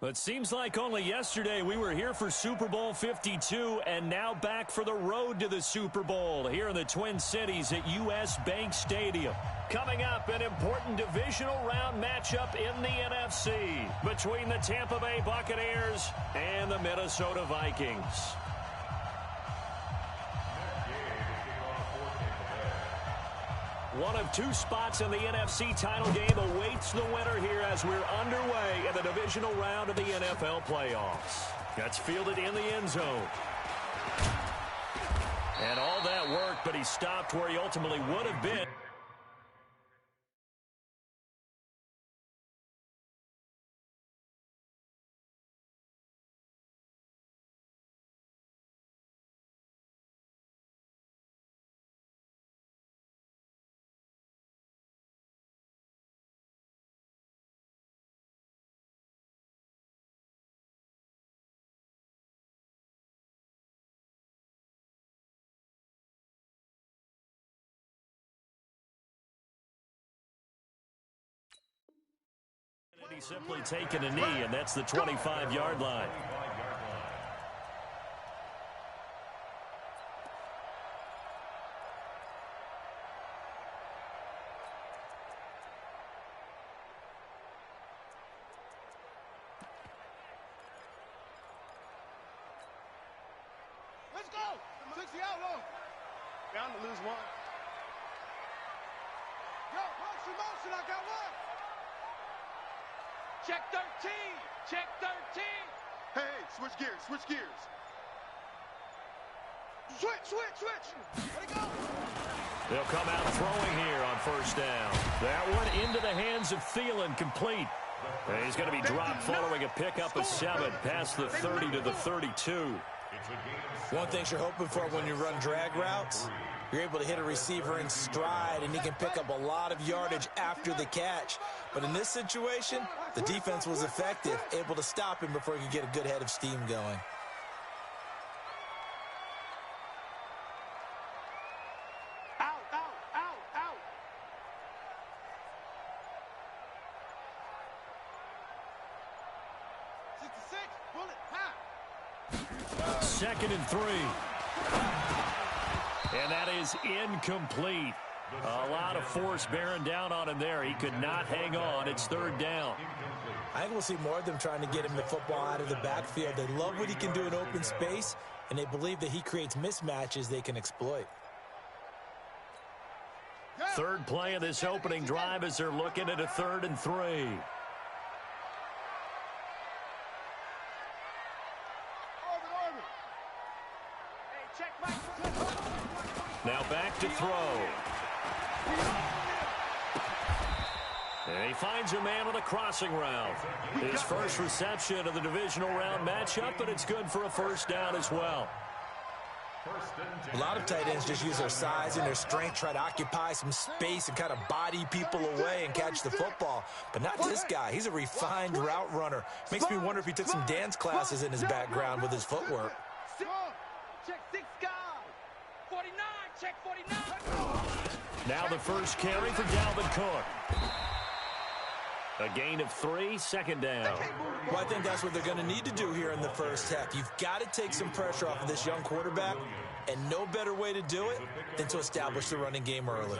It seems like only yesterday we were here for Super Bowl 52 and now back for the road to the Super Bowl here in the Twin Cities at U.S. Bank Stadium. Coming up, an important divisional round matchup in the NFC between the Tampa Bay Buccaneers and the Minnesota Vikings. One of two spots in the NFC title game awaits the winner here as we're underway in the divisional round of the NFL playoffs. That's fielded in the end zone. And all that work, but he stopped where he ultimately would have been. He's simply taken a knee, and that's the 25-yard line. Let's go! 60 outlaw. Bound to lose one. Yo, watch your motion. I got one. Check 13! Check 13! Hey, switch gears, switch gears. Switch! Let it go! They'll come out throwing here on first down. That one into the hands of Thielen, complete. And he's going to be dropped following a pickup of 7 past the 30 to the 32. One thing you're hoping for when you run drag routes, you're able to hit a receiver in stride, and he can pick up a lot of yardage after the catch. But in this situation, the defense was effective, able to stop him before he could get a good head of steam going. Out! 66, bullet, half. 2nd and 3. And that is incomplete. A lot of force bearing down on him there. He could not hang on. It's 3rd down. I think we'll see more of them trying to get him the football out of the backfield. They love what he can do in open space, and they believe that he creates mismatches they can exploit. 3rd play of this opening drive as they're looking at a 3rd and 3. Now back to throw. And he finds a man on the crossing route. His first reception of the divisional round matchup, but it's good for a 1st down as well. A lot of tight ends just use their size and their strength, try to occupy some space and kind of body people away and catch the football. But not this guy. He's a refined route runner. Makes me wonder if he took some dance classes in his background with his footwork. Check 6 guys. 49, check 49. Now the first carry for Dalvin Cook. A gain of 3, 2nd down. Well, I think that's what they're going to need to do here in the first half. You've got to take some pressure off of this young quarterback, and no better way to do it than to establish the running game early.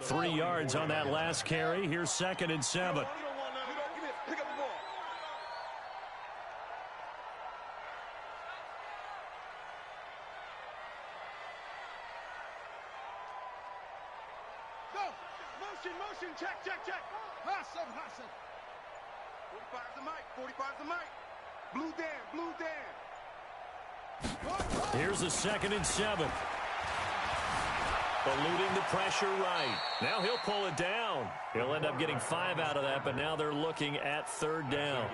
3 yards on that last carry. Here's 2nd and 7. Motion, check. Hot seven. 45's the mic. Blue Dan. Here's a 2nd and 7. Eluding the pressure right. Now he'll pull it down. He'll end up getting 5 out of that, but now they're looking at 3rd down.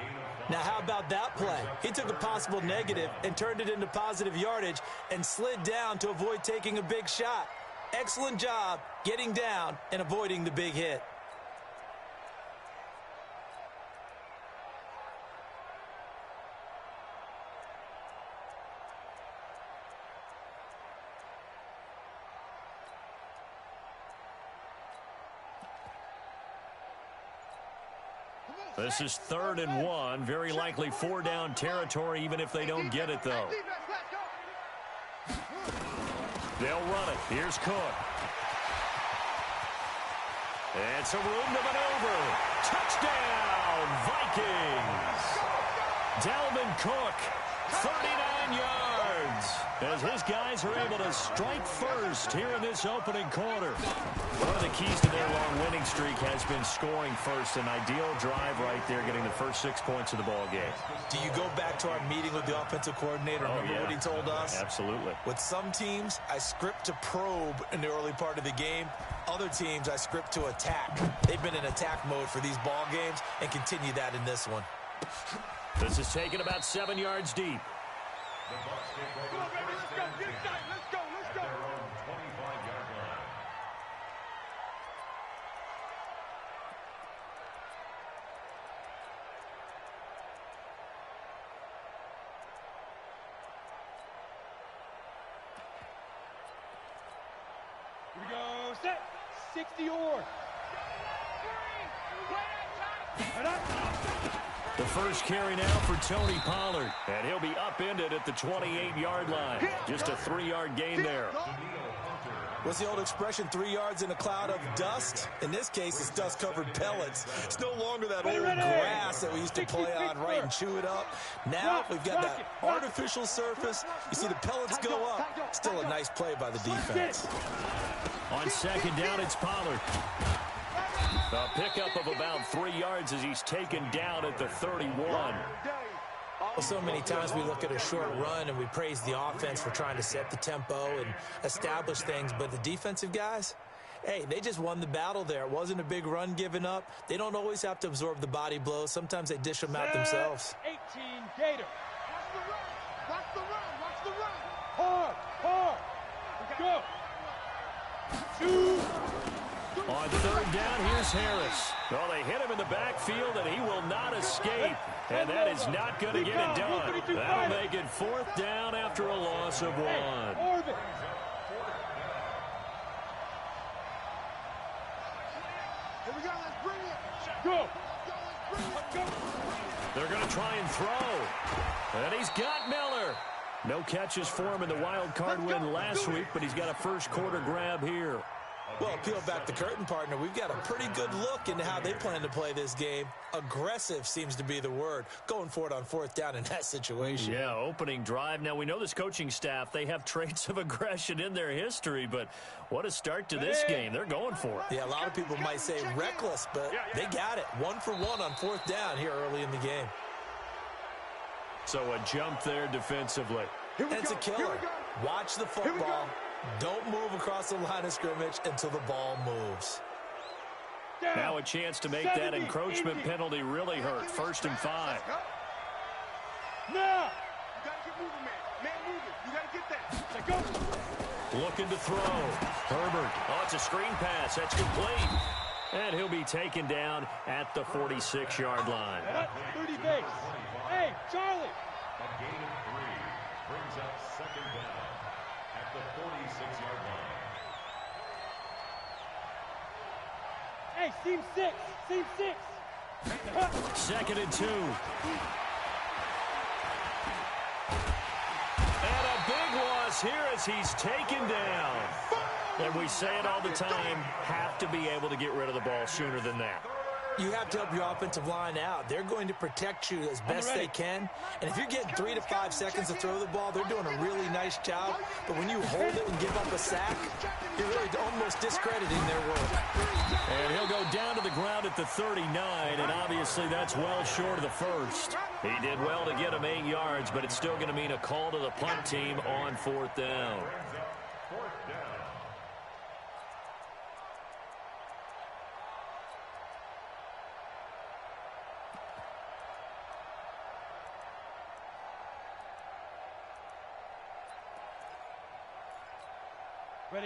Now, how about that play? He took a possible negative and turned it into positive yardage and slid down to avoid taking a big shot. Excellent job getting down and avoiding the big hit. Come on. This is 3rd and 1. Very likely 4-down territory, even if they don't get it, though. They'll run it. Here's Cook. It's a room to maneuver. Touchdown, Vikings. Dalvin Cook, 39 yards. As his guys are able to strike first here in this opening quarter. One of the keys to their long winning streak has been scoring first. An ideal drive right there, getting the first 6 points of the ball game. Do you go back to our meeting with the offensive coordinator? Remember what he told us? Absolutely. With some teams, I script to probe in the early part of the game. Other teams, I script to attack. They've been in attack mode for these ball games and continue that in this one. This is taken about 7 yards deep. Let's go. Here we go, set, 60 or. The first carry now for Tony Pollard. And he'll be upended at the 28-yard line. Just a 3-yard gain there. What's the old expression, 3 yards in a cloud of dust? In this case, it's dust-covered pellets. It's no longer that old grass that we used to play on, right, and chew it up. Now we've got that artificial surface. You see the pellets go up. Still a nice play by the defense. On 2nd down, it's Pollard. A pickup of about 3 yards as he's taken down at the 31. Well, so many times we look at a short run and we praise the offense for trying to set the tempo and establish things, but the defensive guys, hey, they just won the battle there. It wasn't a big run given up. They don't always have to absorb the body blows. Sometimes they dish them out themselves. 18 Gator. Watch the run. Hard. Go. 2. On 3rd down, here's Harris. Well, they hit him in the backfield, and he will not escape. And that is not going to get it done. That'll make it 4th down after a loss of 1. Orbit. Here we go, let's bring it. Go. They're going to try and throw. And he's got Miller. No catches for him in the wild card win last week, but he's got a first quarter grab here. Well, peel back the curtain, partner. We've got a pretty good look into how they plan to play this game. Aggressive seems to be the word. Going for it on 4th down in that situation. Yeah, opening drive. Now, we know this coaching staff, they have traits of aggression in their history, but what a start to this game. They're going for it. Yeah, a lot of people might say reckless, but they got it. 1 for 1 on 4th down here early in the game. So a jump there defensively. And it's a killer. Watch the football. Don't move across the line of scrimmage until the ball moves. Now a chance to make that encroachment penalty really hurt. 1st and 5. Now. You got to get moving, man. Man moving. You got to get that. Let go. Looking to throw. Herbert. Oh, it's a screen pass. That's complete. And he'll be taken down at the 46-yard line. 30 base. Hey, Charlie. A gain of 3 brings up 2nd down at the 46-yard line. Hey, seam 6. 2nd and 2. And a big loss here as he's taken down. And we say it all the time, have to be able to get rid of the ball sooner than that. You have to help your offensive line out. They're going to protect you as best they can. And if you're getting 3 to 5 seconds to throw the ball, they're doing a really nice job. But when you hold it and give up a sack, you're really almost discrediting their work. And he'll go down to the ground at the 39, and obviously that's well short of the first. He did well to get him 8 yards, but it's still going to mean a call to the punt team on 4th down.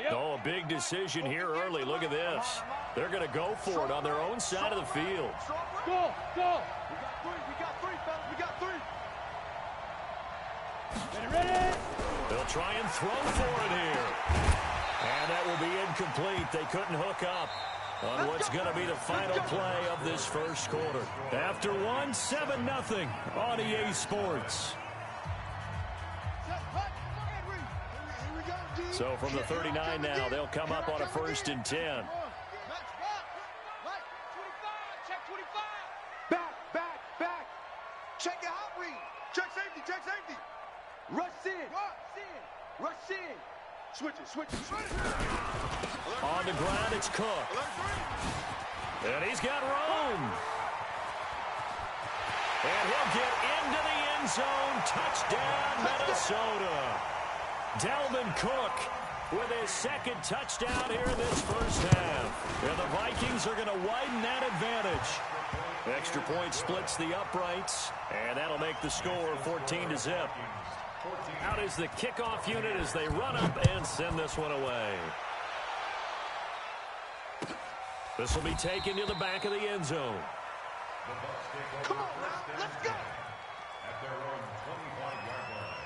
Oh, a big decision here early. Look at this. They're going to go for it on their own side of the field. Go. We got 3, fellas. We got 3. Ready. They'll try and throw for it here. And that will be incomplete. They couldn't hook up. on what's going to be the final play of this first quarter. After one, 7-0 on EA Sports. So from the 39 now, they'll come up on a 1st and 10. Back. Check your hot read. Check safety. Rush in. Switch it. On the ground, it's Cook. And he's got room. And he'll get into the end zone. Touchdown, Minnesota. Dalvin Cook with his 2nd touchdown here in this first half. And the Vikings are going to widen that advantage. Extra point splits the uprights, and that'll make the score 14-0. Out is the kickoff unit as they run up and send this one away. This will be taken to the back of the end zone. Come on now, let's go. At their own 25-yard line.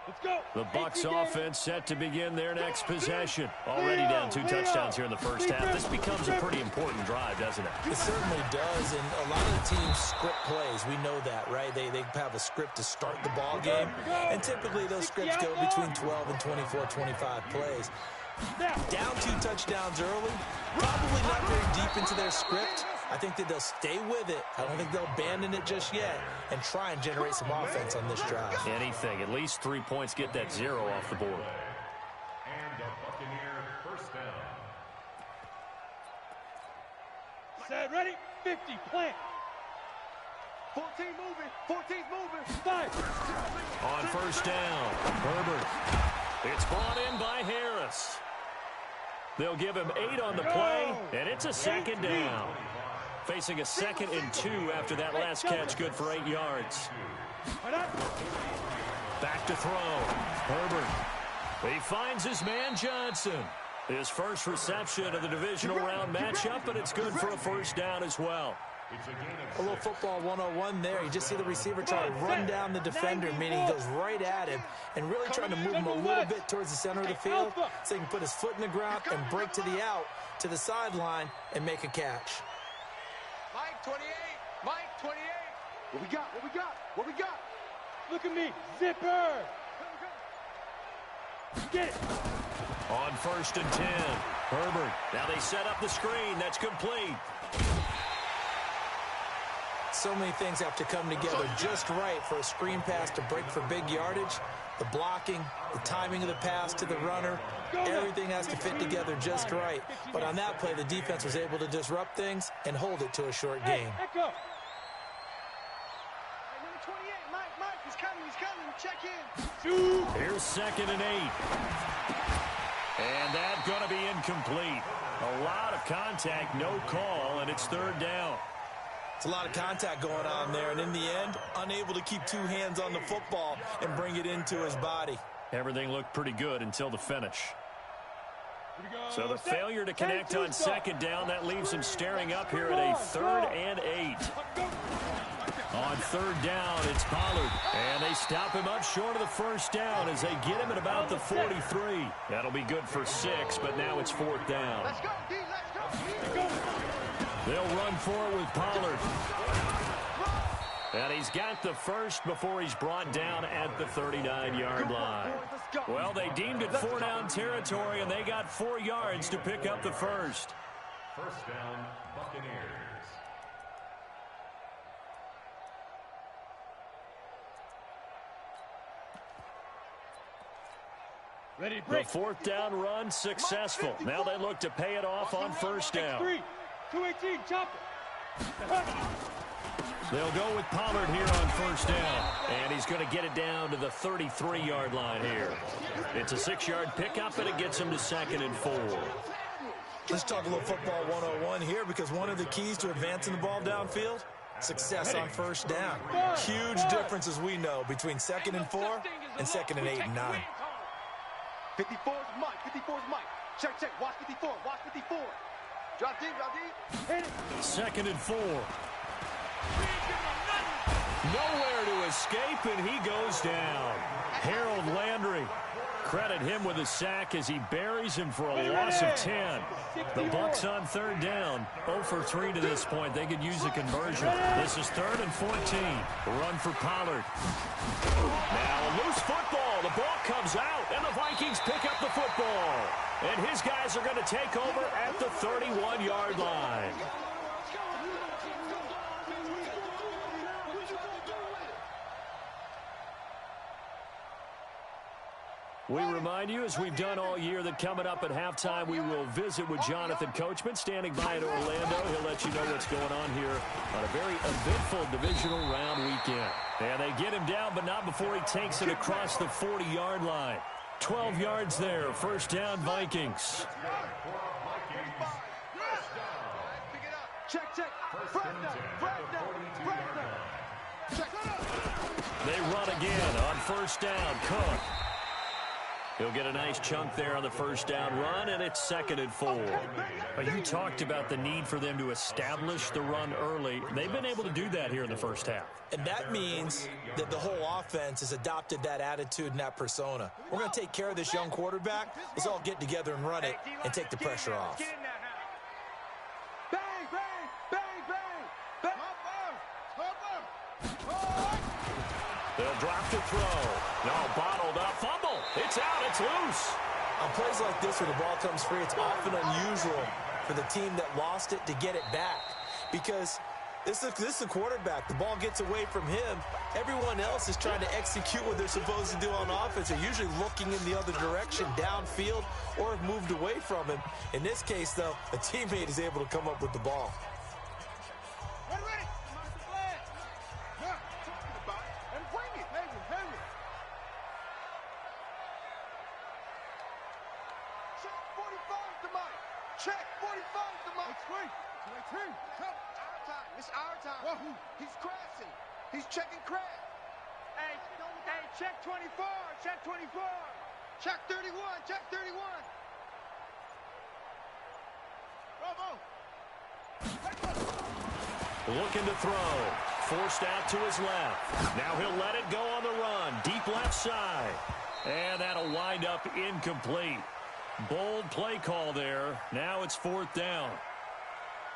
Let's go. The Bucs offense set to begin their next possession. Already down 2 touchdowns here in the first half. This becomes a pretty important drive, doesn't it? It certainly does, and a lot of the teams script plays. We know that, right? They have a script to start the ball game, and typically those scripts go between 12 and 24, 25 plays. Down 2 touchdowns early, probably not very deep into their script. I think that they'll stay with it. I don't think they'll abandon it just yet and try and generate some offense on this drive. Anything. At least 3 points, get that 0 off the board. And a Buccaneer first down. Set, ready, 50, plant. 14's moving. 5. On first down, Herbert. It's brought in by Harris. They'll give him 8 on the play, and it's a 2nd down. Facing a 2nd and 2 after that last catch, good for 8 yards. Back to throw. Herbert. He finds his man Johnson. His first reception of the divisional round matchup, but it's good for a first down as well. A little football 101 there. You just see the receiver try to run down the defender, meaning he goes right at him and really trying to move him a little bit towards the center of the field so he can put his foot in the ground and break to the out, to the sideline, and make a catch. Mike 28. What we got? Look at me, zipper. Get it. On 1st and 10, Herbert. Now they set up the screen. That's complete. So many things have to come together just right for a screen pass to break for big yardage. The blocking, the timing of the pass to the runner, everything has to fit together just right. But on that play, the defense was able to disrupt things and hold it to a short game. Echo. Number 28, Mike, he's coming. Check in. Here's 2nd and 8. And that's going to be incomplete. A lot of contact, no call, and it's 3rd down. It's a lot of contact going on there, and in the end, unable to keep 2 hands on the football and bring it into his body. Everything looked pretty good until the finish. So the failure to connect on 2nd down, that leaves him staring up here at a 3rd and 8. On 3rd down, it's Pollard. And they stop him up short of the first down as they get him at about the 43. That'll be good for 6, but now it's 4th down. Let's go, D. Let's go. They'll run for it with Pollard. And he's got the first before he's brought down at the 39-yard line. Well, they deemed it 4-down territory, and they got 4 yards to pick up the first. First down, Buccaneers. Ready, The break. 4th down run successful. Now they look to pay it off on first down. 3, 218, chop it. They'll go with Pollard here on first down. And he's going to get it down to the 33-yard line here. It's a 6-yard pickup, and it gets him to 2nd and 4. Let's talk a little football 101 here, because one of the keys to advancing the ball downfield, success on first down. Huge difference, as we know, between 2nd and 4 and 2nd and 8 and 9. 54's Mike. Check. Watch 54. Drop deep, drop deep. 2nd and 4. Nowhere to escape, and he goes down. Harold Landry. Credit him with a sack as he buries him for a loss of 10. The Bucs on 3rd down. 0 for 3 to this point. They could use a conversion. This is 3rd and 14. Run for Pollard. Now a loose football. The ball comes out, and the Vikings pick up the football. And his guys are going to take over at the 31-yard line. We remind you, as we've done all year, that coming up at halftime, we will visit with Jonathan Coachman, standing by in Orlando. He'll let you know what's going on here on a very eventful divisional round weekend. And they get him down, but not before he takes it across the 40-yard line. 12 yards there. 1st down, Vikings. Check. Front down. Check. They run again on 1st down. Cook. He'll get a nice chunk there on the 1st down run, and it's 2nd and 4. You talked about the need for them to establish the run early. They've been able to do that here in the 1st half. And that means that the whole offense has adopted that attitude and that persona. We're going to take care of this young quarterback. Let's all get together and run it and take the pressure off. Bang, bang, bang, bang, bang. They'll drop to throw. No, bottled up. Fumble. It's out. It's loose. On plays like this where the ball comes free, it's often unusual for the team that lost it to get it back. Because this is the quarterback. The ball gets away from him. Everyone else is trying to execute what they're supposed to do on offense. They're usually looking in the other direction, downfield, or have moved away from him. In this case, though, a teammate is able to come up with the ball. Check, 45 to Mike. It's our time. He's crashing. He's checking crash. Hey, check 24. Check 24. Check 31. Check 31. Bravo. Looking to throw. Forced out to his left. Now he'll let it go on the run. Deep left side. And that'll wind up incomplete. Bold play call there. Now it's 4th down.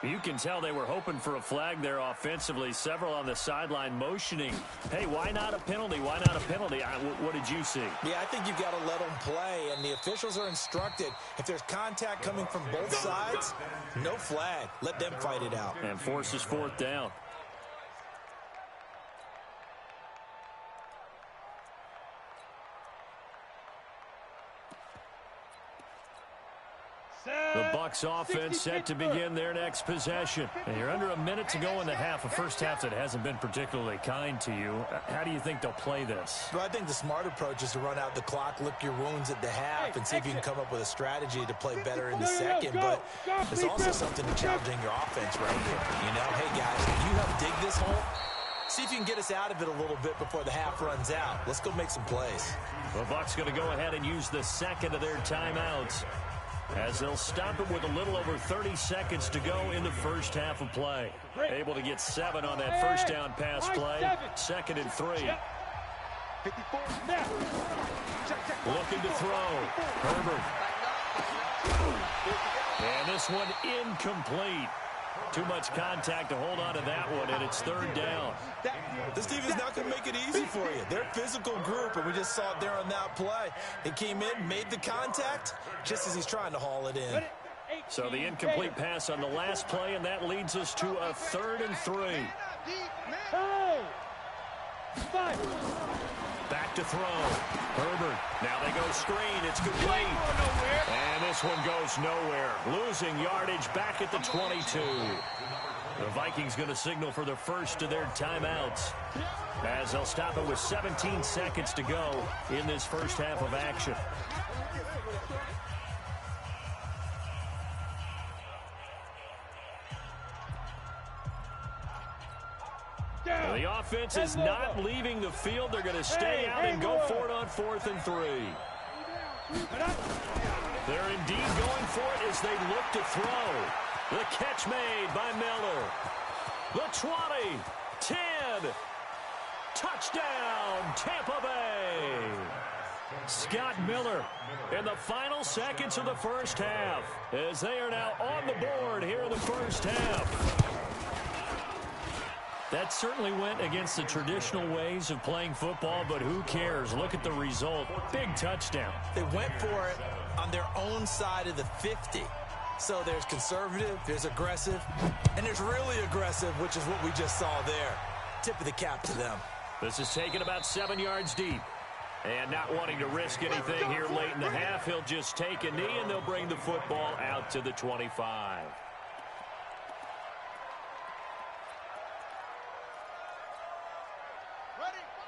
You can tell they were hoping for a flag there offensively. Several on the sideline motioning. Hey, why not a penalty? Why not a penalty? What did you see? Yeah, I think you've got to let them play, and the officials are instructed. If there's contact coming from both sides, no flag. Let them fight it out. And forces 4th down. The Bucs offense set to begin their next possession. And you're under a minute to go in the half. A first half that hasn't been particularly kind to you. How do you think they'll play this? Well, I think the smart approach is to run out the clock, lick your wounds at the half, and see if you can come up with a strategy to play better in the second. But there's also something to challenging your offense right here. You know, hey, guys, if you help dig this hole, see if you can get us out of it a little bit before the half runs out. Let's go make some plays. The Bucs going to go ahead and use the second of their timeouts, as they'll stop it with a little over 30 seconds to go in the first half of play. Able to get 7 on that first down pass play. 2nd and 3. Looking to throw. Herbert. And this one incomplete. Too much contact to hold on to that one, and it's 3rd down. This team is not going to make it easy for you. They're a physical group, and we just saw it there on that play. He came in, made the contact, just as he's trying to haul it in. So the incomplete pass on the last play, and that leads us to a 3rd and 3. Back to throw. Herbert. Now they go screen. It's complete. And this one goes nowhere. Losing yardage back at the 22. The Vikings going to signal for the first of their timeouts, as they'll stop it with 17 seconds to go in this first half of action. The offense is not leaving the field. They're going to stay out and go for it on 4th and 3. They're indeed going for it as they look to throw. The catch made by Miller. The 20, 10, touchdown, Tampa Bay. Scott Miller in the final seconds of the first half as they are now on the board here in the first half. That certainly went against the traditional ways of playing football, but who cares? Look at the result. Big touchdown. They went for it on their own side of the 50. So there's conservative, there's aggressive, and there's really aggressive, which is what we just saw there. Tip of the cap to them. This is taken about 7 yards deep. And not wanting to risk anything here late in the half, he'll just take a knee, and they'll bring the football out to the 25.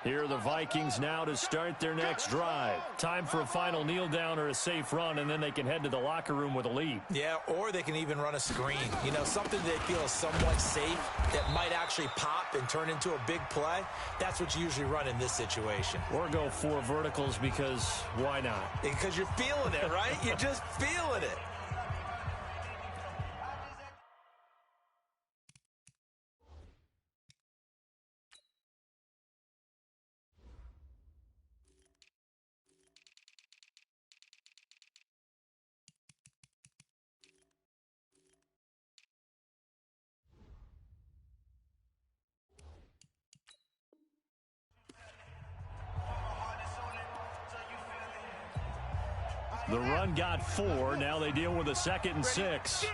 Here are the Vikings now to start their next drive. Time for a final kneel down or a safe run, and then they can head to the locker room with a lead. Yeah, or they can even run a screen. You know, something they feel is somewhat safe that might actually pop and turn into a big play. That's what you usually run in this situation. Or go 4 verticals because why not? Because you're feeling it, right? You're just feeling it. The run got 4. Now they deal with a 2nd and 6.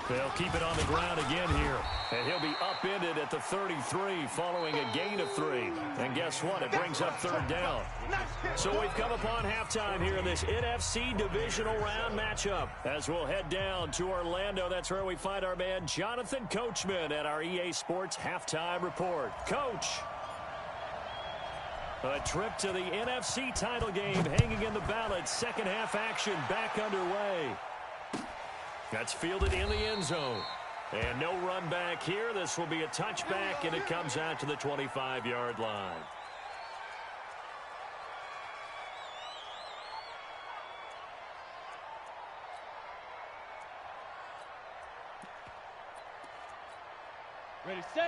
They'll keep it on the ground again here. And he'll be upended at the 33 following a gain of 3. And guess what? It brings up 3rd down. So we've come upon halftime here in this NFC divisional round matchup. As we'll head down to Orlando, that's where we find our man Jonathan Coachman at our EA Sports Halftime Report. Coach. A trip to the NFC title game hanging in the balance. Second half action back underway. That's fielded in the end zone. And no run back here. This will be a touchback, and it comes out to the 25-yard line.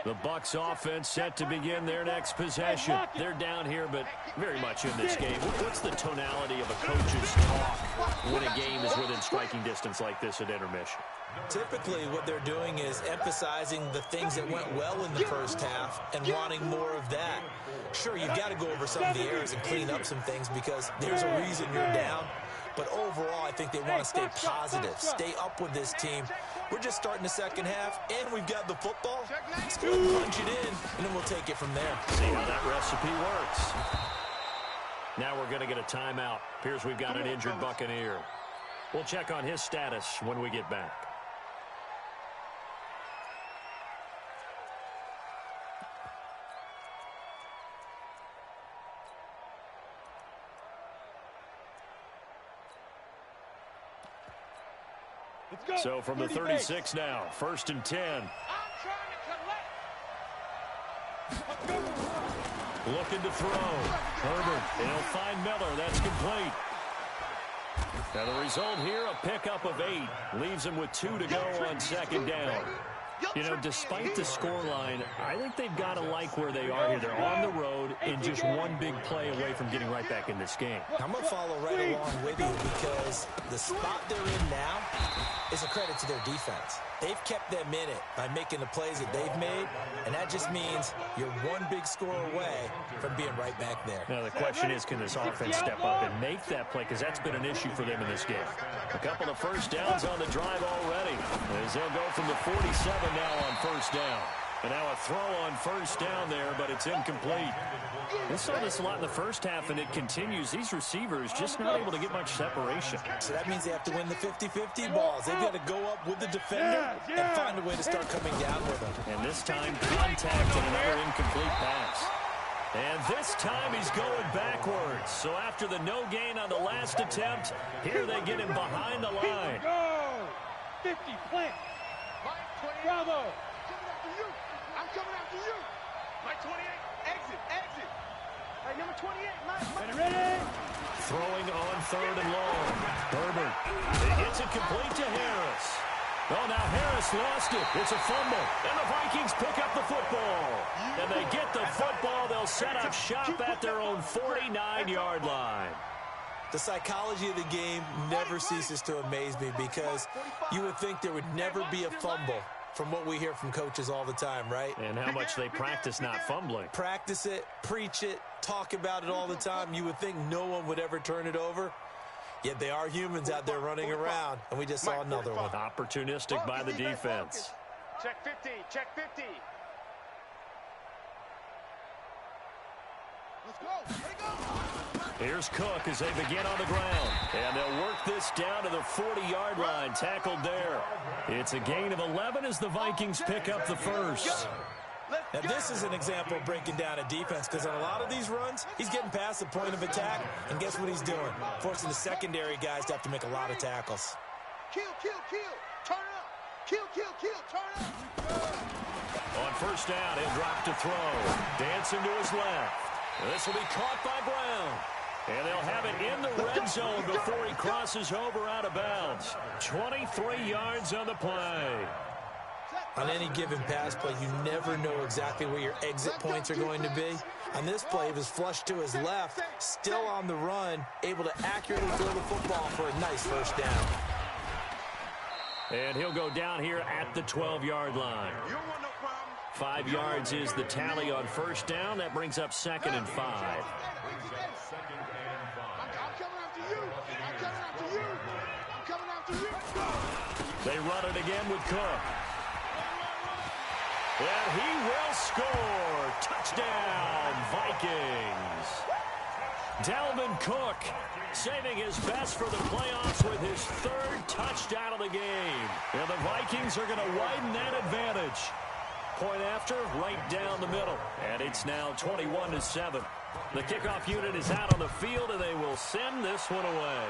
The Bucs offense set to begin their next possession. They're down here, but very much in this game. What's the tonality of a coach's talk when a game is within striking distance like this at intermission? Typically, what they're doing is emphasizing the things that went well in the first half and wanting more of that. Sure, you've got to go over some of the errors and clean up some things because there's a reason you're down. But overall, I think they want to stay positive, stay up with this team. We're just starting the second half, and we've got the football. Let's go punch it in, and then we'll take it from there. See how that recipe works. Now we're going to get a timeout. Appears we've got an injured Buccaneer. We'll check on his status when we get back. So from the 36 now, 1st and 10. Looking to throw. Herbert, and he'll find Miller. That's complete. Now the result here, a pickup of 8. Leaves him with 2 to go on 2nd down. You know, despite the scoreline, I think they've got to like where they are here. They're on the road and just one big play away from getting right back in this game. I'm going to follow right along with you because the spot they're in now is a credit to their defense. They've kept them in it by making the plays that they've made, and that just means you're one big score away from being right back there. Now the question is, can this offense step up and make that play, because that's been an issue for them in this game. A couple of first downs on the drive already, as they'll go from the 47 now on 1st down. And now a throw on 1st down there, but it's incomplete. We saw this a lot in the first half, and it continues. These receivers just not able to get much separation. So that means they have to win the 50-50 balls. They've got to go up with the defender and find a way to start coming down with them. And this time, contact and another incomplete pass. And this time he's going backwards. So after the no gain on the last attempt, here they get him behind the line. Go! 50, plant. Bravo. I'm coming after you. My 28, exit. Hey, number 28, Ready? Throwing on 3rd and long. Herbert. He gets it complete to Harris. Oh, now Harris lost it. It's a fumble. And the Vikings pick up the football. And they get the football. They'll set up shop at their own 49-yard line. The psychology of the game never ceases to amaze me because you would think there would never be a fumble from what we hear from coaches all the time, right? And how much they practice not fumbling. Practice it, preach it, talk about it all the time. You would think no one would ever turn it over. Yet they are humans out there running around, and we just saw another one. Opportunistic by the defense. Check 50, check 50. Let's go, let it go. Here's Cook as they begin on the ground. And they'll work this down to the 40-yard line, tackled there. It's a gain of 11 as the Vikings pick up the first. Now, this is an example of breaking down a defense because on a lot of these runs, he's getting past the point of attack, and guess what he's doing? Forcing the secondary guys to have to make a lot of tackles. Kill, turn up. Kill, turn up. On first down, he'll drop to throw. Dancing to his left. This will be caught by Brown. And they'll have it in the red zone before he crosses over out of bounds. 23 yards on the play. On any given pass play, you never know exactly where your exit points are going to be. On this play, he was flushed to his left, still on the run, able to accurately throw the football for a nice first down. And he'll go down here at the 12-yard line. 5 yards is the tally on first down. That brings up 2nd and 5. They run it again with Cook. And he will score. Touchdown, Vikings. Dalvin Cook saving his best for the playoffs with his 3rd touchdown of the game. And the Vikings are going to widen that advantage. Point after, right down the middle. And it's now 21-7. The kickoff unit is out on the field, and they will send this one away.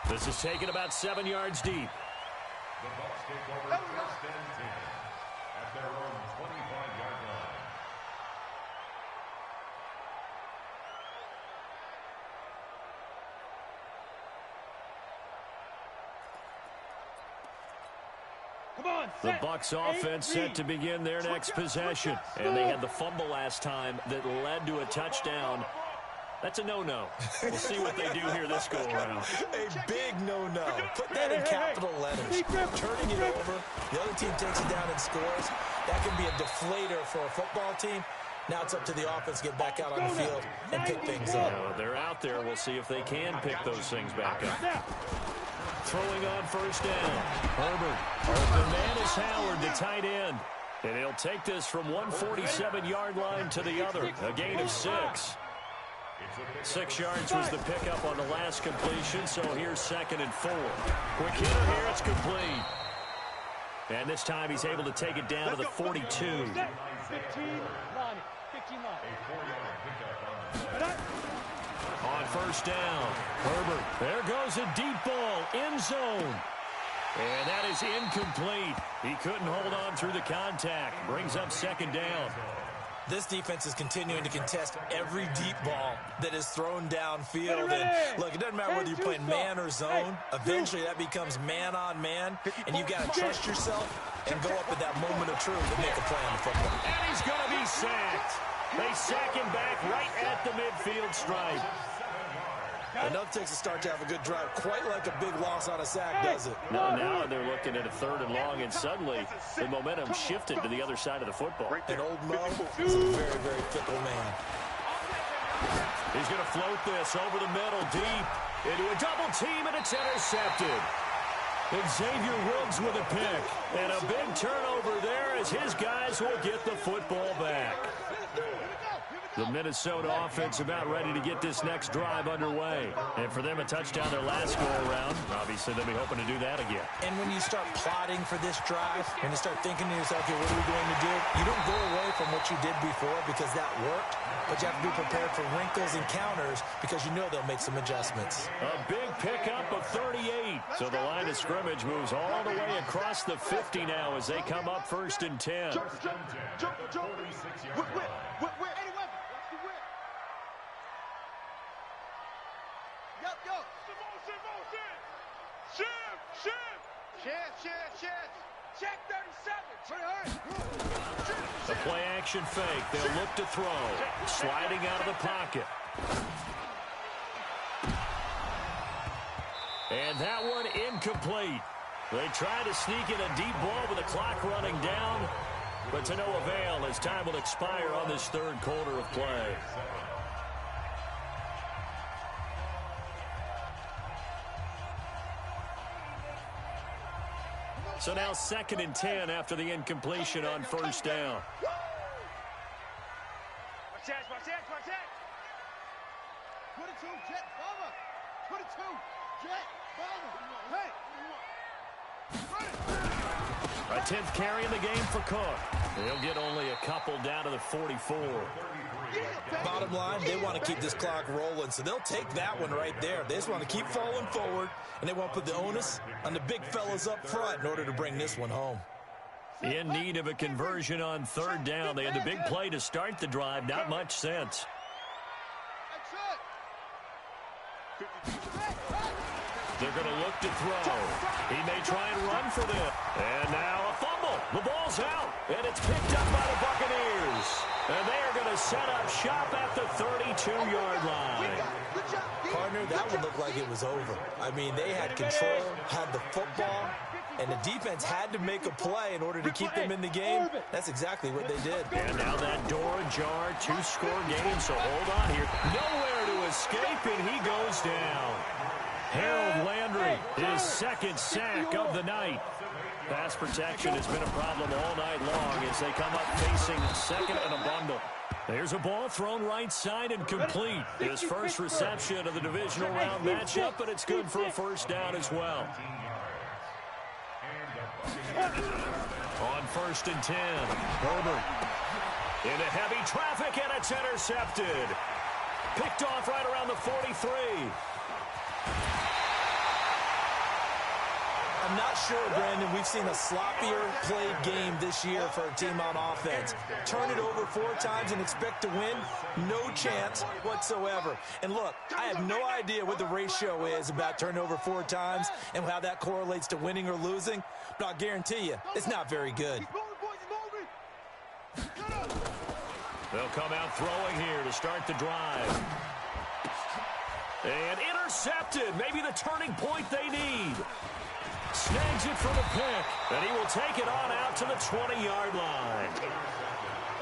This is taken about 7 yards deep. The Bucs take over 1st and 10 at their own 25-yard line. The Bucs offense set to begin their next possession. And they had the fumble last time that led to a touchdown. That's a no-no. We'll see what they do here this go-around. A big no-no. Put that in capital letters. Turning it over, the other team takes it down and scores. That can be a deflator for a football team. Now it's up to the offense to get back out on the field and pick things up. Now, they're out there. We'll see if they can pick those things back up. Throwing on first down. Herbert. The man is Howard, the tight end. And he'll take this from 147-yard line to the other. A gain of 6. 6 yards was the pickup on the last completion, so here's 2nd and 4. Quick hitter here, it's complete. And this time he's able to take it down to the 42. 15 line. On first down, Herbert. There goes a deep ball, end zone. And that is incomplete. He couldn't hold on through the contact. Brings up 2nd down. This defense is continuing to contest every deep ball that is thrown downfield. And look, it doesn't matter whether you're playing man or zone. Eventually, that becomes man-on-man, and you've got to trust yourself and go up at that moment of truth and make a play on the football. And he's going to be sacked. They sack him back right at the midfield stripe. Enough takes a start to have a good drive. Quite like a big loss on a sack, does it? No, now they're looking at a 3rd and long, and suddenly the momentum shifted to the other side of the football. And old Mo is a very, very fickle man. He's going to float this over the middle, deep, into a double team, and it's intercepted. And Xavier Woods with a pick. And a big turnover there as his guys will get the football back. The Minnesota offense about ready to get this next drive underway. And for them, a touchdown their last go-around. Obviously, they'll be hoping to do that again. And when you start plotting for this drive, when you start thinking to yourself, okay, what are we going to do? You don't go away from what you did before because that worked, but you have to be prepared for wrinkles and counters because you know they'll make some adjustments. A big pickup of 38. So the line of scrimmage moves all the way across the 50 now as they come up 1st and 10. Check 37. A play action fake. They'll look to throw. Sliding out of the pocket. And that one incomplete. They try to sneak in a deep ball with the clock running down, but to no avail as time will expire on this third quarter of play. So now 2nd and 10 after the incompletion on first down. Watch that. 22, Jet, bomber. 22, Jet, bomber. Hey. A 10th carry in the game for Cook. He'll get only a couple down to the 44. Bottom line, they want to keep this clock rolling, so they'll take that one right there. They just want to keep falling forward, and they want to put the onus on the big fellas up front in order to bring this one home. In need of a conversion on third down. They had the big play to start the drive. Not much sense. They're going to look to throw. He may try and run for this. And now a fumble. The ball's out, and it's picked up by the Buccaneers. And they are going to set up shop at the 32-yard line. Partner, that one looked like it was over. I mean, they had control, had the football, and the defense had to make a play in order to keep them in the game. That's exactly what they did. And now that door ajar, 2-score game, so hold on here. Nowhere to escape, and he goes down. Harold Landry, his 2nd sack of the night. Pass protection has been a problem all night long as they come up facing 2nd and a bundle. There's a ball thrown right side and complete. His first reception of the divisional round matchup, but it's good for a first down as well. On 1st and 10, Herbert into heavy traffic, and it's intercepted. Picked off right around the 43. I'm not sure, Brandon, we've seen a sloppier played game this year for a team on offense. Turn it over 4 times and expect to win? No chance whatsoever. And look, I have no idea what the ratio is about turning over 4 times and how that correlates to winning or losing, but I'll guarantee you, it's not very good. They'll come out throwing here to start the drive. And intercepted. Maybe the turning point they need. Snags it for the pick, and he will take it on out to the 20-yard line.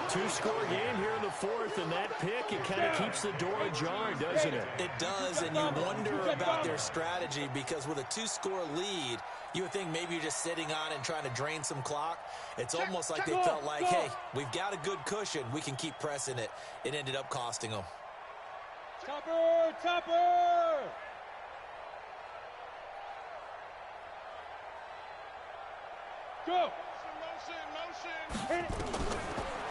2-score game here in the 4th, and that pick, it kind of keeps the door ajar, doesn't it? It does, and you wonder about their strategy because with a 2-score lead, you would think maybe you're just sitting on and trying to drain some clock. It's almost like they felt like, hey, we've got a good cushion. We can keep pressing it. It ended up costing them. Topper! Go! Motion!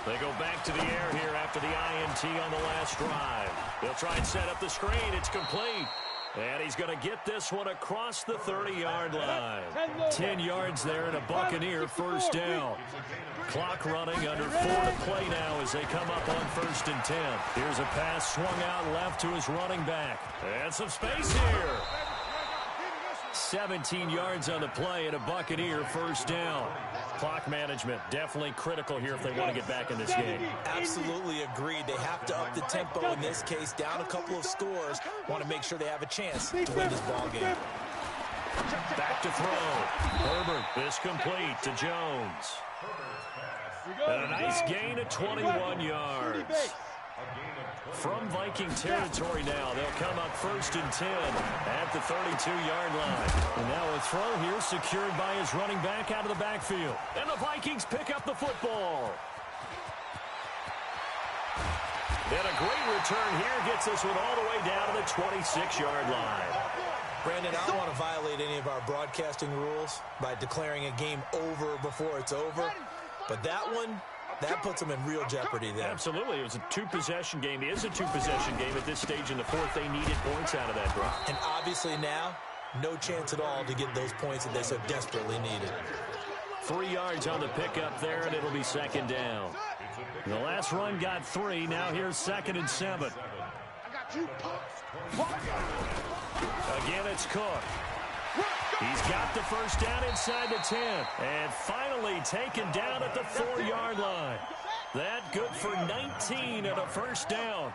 They go back to the air here after the INT on the last drive. They'll try and set up the screen. It's complete. And he's going to get this one across the 30-yard line. 10 yards there and a Buccaneer first down. Clock running under 4 to play now as they come up on 1st and 10. Here's a pass swung out left to his running back. And some space here. 17 yards on the play and a Buccaneer first down. Clock management definitely critical here if they want to get back in this game. Absolutely agreed. They have to up the tempo in this case, down a couple of scores. Want to make sure they have a chance to win this ball game. Back to throw. Herbert is complete to Jones. And a nice gain of 21 yards. From Viking territory now, they'll come up 1st and 10 at the 32-yard line. And now a throw here secured by his running back out of the backfield. And the Vikings pick up the football. And a great return here gets this one all the way down to the 26-yard line. Brandon, I don't want to violate any of our broadcasting rules by declaring a game over before it's over. But that one, that puts them in real jeopardy there. Absolutely. It was a 2-possession game. It is a 2-possession game at this stage in the 4th. They needed points out of that drive. And obviously now, no chance at all to get those points that they so desperately needed. 3 yards on the pickup there, and it'll be 2nd down. The last run got 3. Now here's 2nd and 7. Again, it's Cook. He's got the first down inside the 10. And finally taken down at the 4-yard line. That good for 19 and a first down.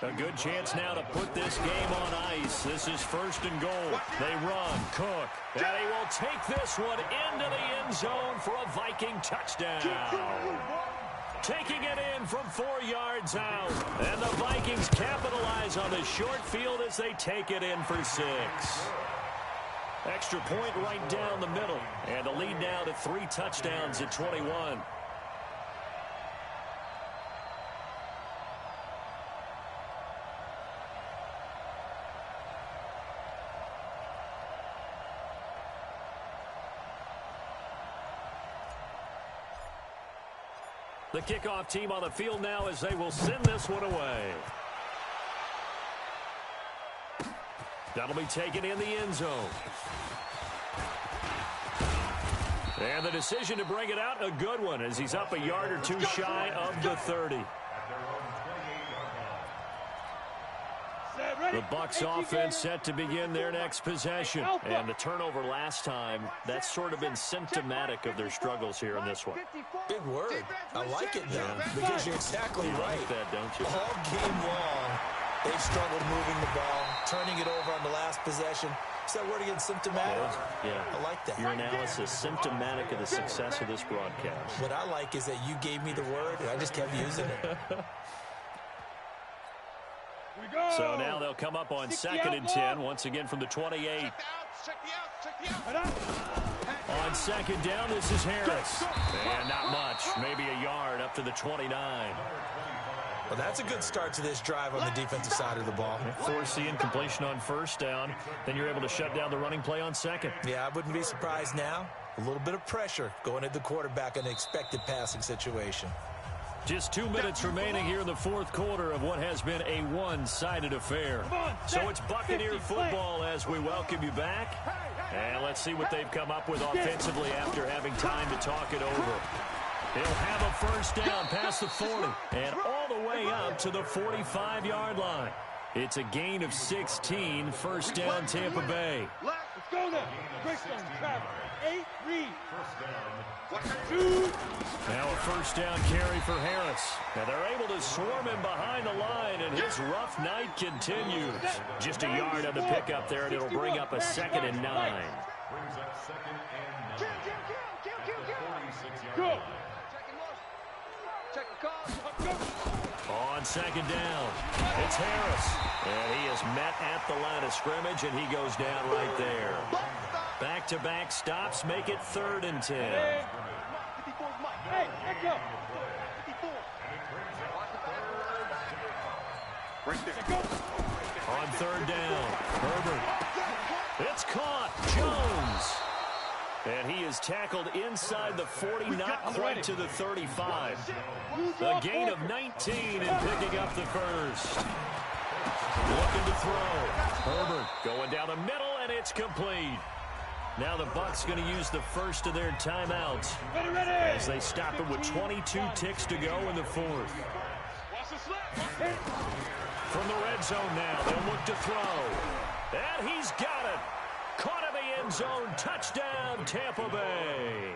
A good chance now to put this game on ice. This is first and goal. They run. Cook. And he will take this one into the end zone for a Viking touchdown. Taking it in from 4 yards out. And the Vikings capitalize on the short field as they take it in for 6. Extra point right down the middle. And the lead now to 3 touchdowns at 21. The kickoff team on the field now as they will send this one away. That'll be taken in the end zone. And the decision to bring it out, a good one, as he's up a yard or 2 shy of the 30. The Bucs offense set to begin their next possession. And the turnover last time, that's sort of been symptomatic of their struggles here in this one. Big word. I like it, though, because you're exactly right. Like that, don't you? All game long, they've struggled moving the ball, turning it over on the last possession. Is that word again, symptomatic? Yeah. I like that. Your analysis, symptomatic of the success of this broadcast. What I like is that you gave me the word, and I just kept using it. So now they'll come up on 2nd and 10, once again from the 28. On 2nd down, this is Harris. And not much, maybe a yard up to the 29. Well, that's a good start to this drive on the defensive side of the ball. Force the incompletion on 1st down, then you're able to shut down the running play on 2nd. Yeah, I wouldn't be surprised now. A little bit of pressure going at the quarterback in an expected passing situation. Just 2 minutes remaining here in the 4th quarter of what has been a one-sided affair. So it's Buccaneer football as we welcome you back. And let's see what they've come up with offensively after having time to talk it over. He'll have a first down past the 40 and all the way up to the 45-yard line. It's a gain of 16, first down Tampa Bay. Let's go now. Quick down, Travis. 8, read. Two. Now a first down carry for Harris. And they're able to swarm him behind the line, and his rough night continues. Just a yard on the pickup there, and it'll bring up a 2nd and 9. Brings up 2nd and 9. Go. Check the call. On 2nd down, it's Harris. And he is met at the line of scrimmage, and he goes down right there. Back-to-back stops make it 3rd and 10. Hey, let's go. On 3rd down, Herbert. It's caught. Jones. And he is tackled inside the 40, not quite to the 35. A gain of 19 and picking up the first. Looking to throw. Herbert going down the middle, and it's complete. Now the Bucs going to use the first of their timeouts as they stop it with 22 ticks to go in the 4th. From the red zone now, they'll look to throw. And he's got it. Caught in the end zone. Touchdown, Tampa Bay.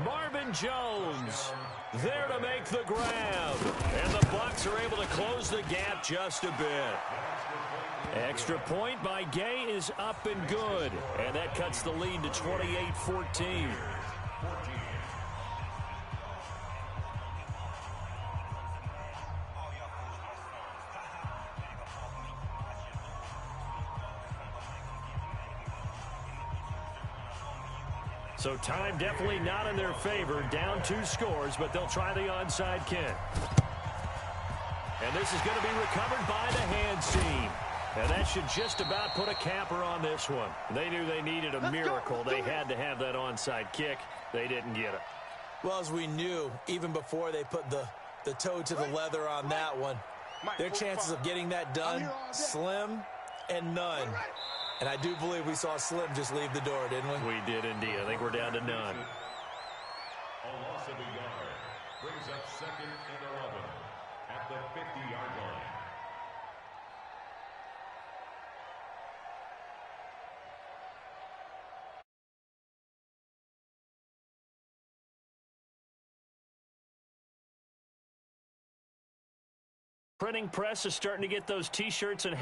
Marvin Jones there to make the grab. And the Bucs are able to close the gap just a bit. Extra point by Gay is up and good. And that cuts the lead to 28-14. So time definitely not in their favor. Down 2 scores, but they'll try the onside kick. And this is going to be recovered by the hands team. And that should just about put a capper on this one. They knew they needed a miracle. They had to have that onside kick. They didn't get it. Well, as we knew, even before they put the toe to the leather on that one, their chances of getting that done, slim and none. And I do believe we saw Slim just leave the door, didn't we? We did indeed. I think we're down to none. A loss of a yard brings up 2nd and 11 at the 50-yard line. Printing press is starting to get those T-shirts and